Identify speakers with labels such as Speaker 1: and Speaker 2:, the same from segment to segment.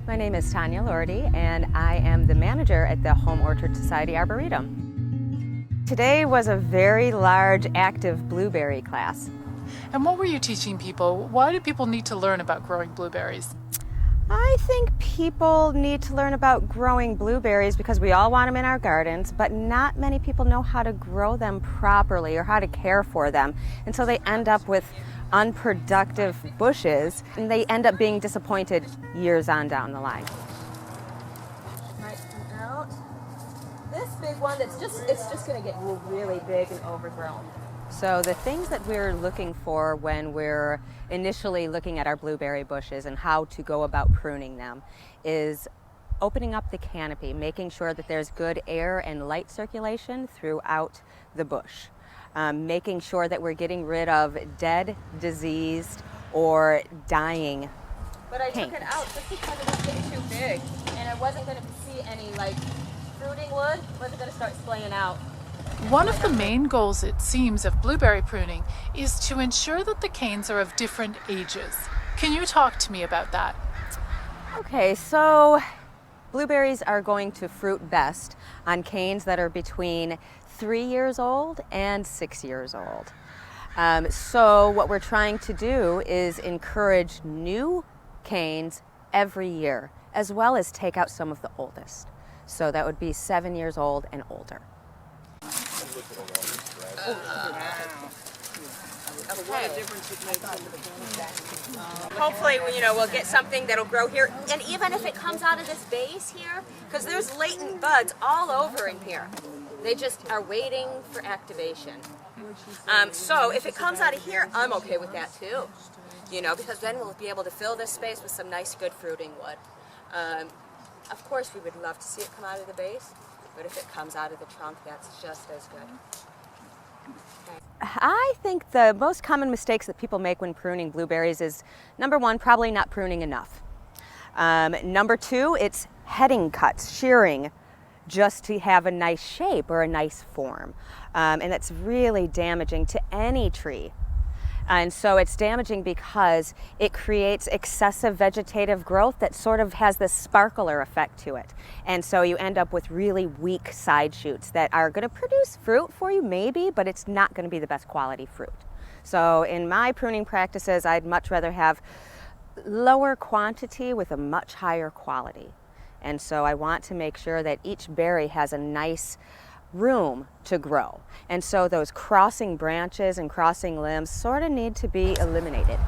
Speaker 1: My name is Tonya Lordy, and I am the manager at the Home Orchard Society Arboretum. Today was a very large, active blueberry class.
Speaker 2: And what were you teaching people? Why do people need to learn about growing blueberries?
Speaker 1: I think people need to learn about growing blueberries because we all want them in our gardens, but not many people know how to grow them properly or how to care for them. And so they end up with unproductive bushes, and they end up being disappointed years on down the line. Might come out. This big one, it's just going to get really big and overgrown. So the things that we're looking for when we're initially looking at our blueberry bushes and how to go about pruning them is opening up the canopy, making sure that there's good air and light circulation throughout the bush. Making sure that we're getting rid of dead, diseased, or dying
Speaker 3: But I
Speaker 1: paint.
Speaker 3: took it out just because it was getting too big, and I wasn't going to see any fruiting wood. Wasn't going to start splaying out.
Speaker 2: One of the main goals, it seems, of blueberry pruning is to ensure that the canes are of different ages. Can you talk to me about that?
Speaker 1: Okay, so blueberries are going to fruit best on canes that are between 3 years old and 6 years old. So what we're trying to do is encourage new canes every year, as well as take out some of the oldest. So that would be 7 years old and older.
Speaker 3: Hopefully, we'll get something that'll grow here, and even if it comes out of this base here, because there's latent buds all over in here. They just are waiting for activation. So if it comes out of here, I'm okay with that too. Because then we'll be able to fill this space with some nice, good fruiting wood. Of course, we would love to see it come out of the base, but if it comes out of the trunk, that's just as good.
Speaker 1: I think the most common mistakes that people make when pruning blueberries is, number one, probably not pruning enough. Number two, it's heading cuts, shearing, just to have a nice shape or a nice form. And that's really damaging to any tree. And so it's damaging because it creates excessive vegetative growth that sort of has this sparkler effect to it. And so you end up with really weak side shoots that are going to produce fruit for you maybe, but it's not going to be the best quality fruit. So in my pruning practices, I'd much rather have lower quantity with a much higher quality. And so I want to make sure that each berry has a nice room to grow. And so those crossing branches and crossing limbs sort of need to be eliminated.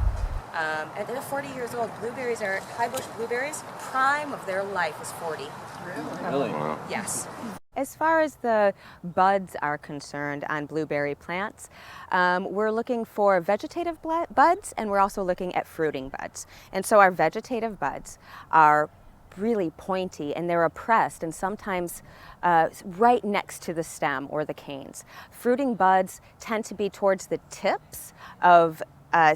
Speaker 1: And they're 40 years old. Blueberries are, Highbush blueberries, prime of their life is 40.
Speaker 4: Really? Wow.
Speaker 1: Yes. As far as the buds are concerned on blueberry plants, we're looking for vegetative buds, and we're also looking at fruiting buds. And so our vegetative buds are really pointy, and they're oppressed and sometimes right next to the stem or the canes. Fruiting buds tend to be towards the tips of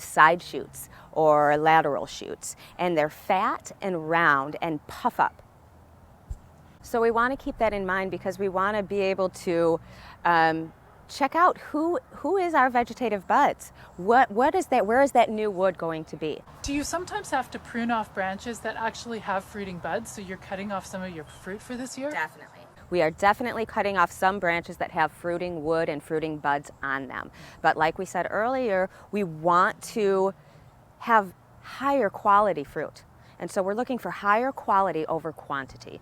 Speaker 1: side shoots or lateral shoots, and they're fat and round and puff up. So we want to keep that in mind because we want to be able to check out who is our vegetative buds. What is that? Where is that new wood going to be?
Speaker 2: Do you sometimes have to prune off branches that actually have fruiting buds, so you're cutting off some of your fruit for this year?
Speaker 1: Definitely. We are definitely cutting off some branches that have fruiting wood and fruiting buds on them. But like we said earlier, we want to have higher quality fruit. And so we're looking for higher quality over quantity.